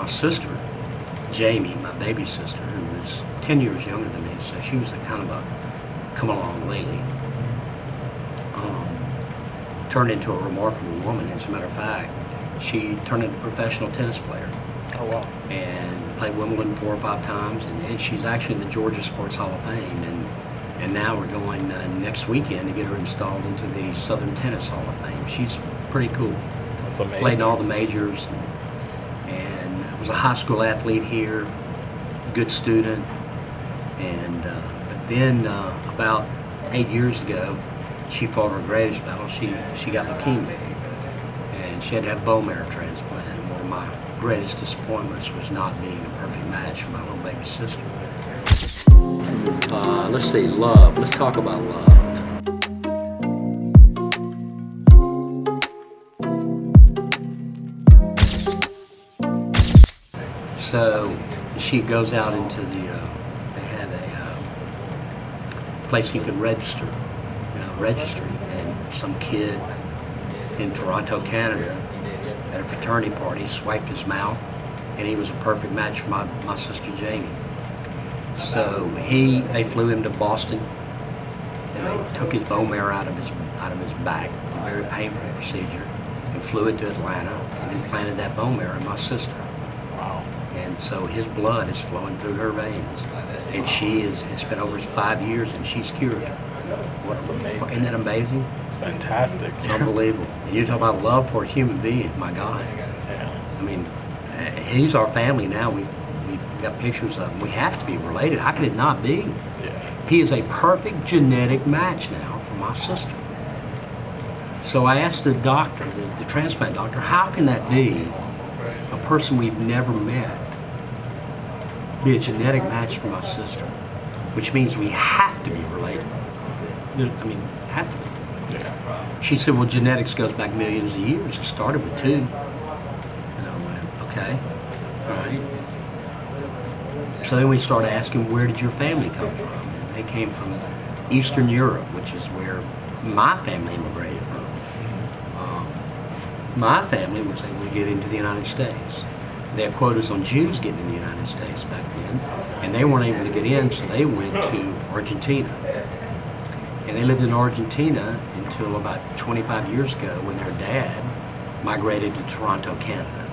my sister, Jamie, my baby sister, who was 10 years younger than me, so she was a kind of a come along lately, turned into a remarkable woman. As a matter of fact, she turned into a professional tennis player. Oh, wow. And played Wimbledon 4 or 5 times, and she's actually in the Georgia Sports Hall of Fame. And now we're going next weekend to get her installed into the Southern Tennis Hall of Fame. She's pretty cool. That's amazing. Played in all the majors, and was a high school athlete here, good student. And but then about 8 years ago, she fought her greatest battle. She got leukemia, and she had to have bone marrow transplant. And one of my greatest disappointments was not being a perfect match for my little baby sister. Let's see, love. Let's talk about love. So she goes out into the, they have a place you can register, and some kid in Toronto, Canada, at a fraternity party swiped his mouth, and he was a perfect match for my sister Jamie. So they flew him to Boston, and they took his bone marrow out of his back, a very painful procedure, and flew it to Atlanta and implanted that bone marrow in my sister. Wow. And so his blood is flowing through her veins, and it's been over 5 years, and she's cured. That's amazing. Isn't that amazing? It's fantastic. It's unbelievable. You talk about love for a human being, my God. Yeah. I mean, he's our family now. We've got pictures of him. We have to be related. How could it not be? Yeah. He is a perfect genetic match now for my sister. So I asked the doctor, the transplant doctor, how can that be? A person we've never met be a genetic match for my sister, which means we have to be related. I mean, have to be. Yeah. She said, well, genetics goes back millions of years. It started with 2. And I went, okay, all right. So then we started asking, where did your family come from? And they came from Eastern Europe, which is where my family immigrated from. My family was able to get into the United States. They had quotas on Jews getting in the United States back then, and they weren't able to get in, so they went to Argentina. And they lived in Argentina until about 25 years ago when their dad migrated to Toronto, Canada.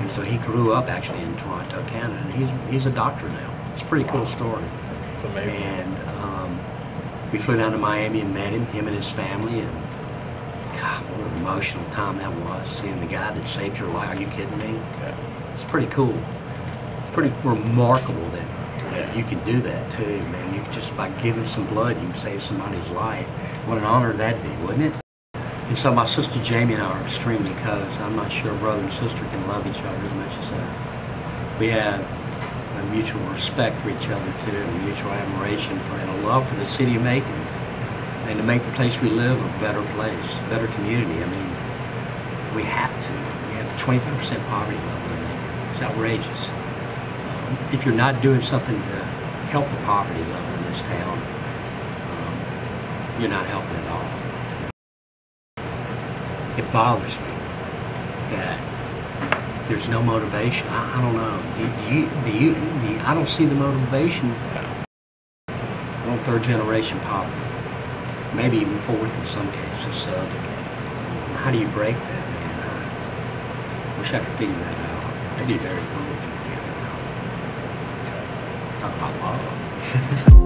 And so he grew up actually in Toronto, Canada, and he's a doctor now. It's a pretty cool story. It's amazing. And we flew down to Miami and met him and his family, and God, what an emotional time that was, seeing the guy that saved your life. Are you kidding me? Yeah. It's pretty cool. It's pretty remarkable that you can do that too, man. You just by giving some blood, you can save somebody's life. What an honor that'd be, wouldn't it? And so my sister Jamie and I are extremely close. I'm not sure a brother and sister can love each other as much as that. We have a mutual respect for each other too, and mutual admiration for and a love for the city of Macon, and to make the place we live a better place, a better community. I mean, we have to. We have a 25% poverty level in Macon. It's outrageous. If you're not doing something to help the poverty level in this town, you're not helping at all. It bothers me that there's no motivation. I don't know. I don't see the motivation on 3rd generation poverty. Maybe even 4th in some cases. So how do you break that, man? I wish I could figure that out. It'd be very cool if you could figure it out. Talk about love.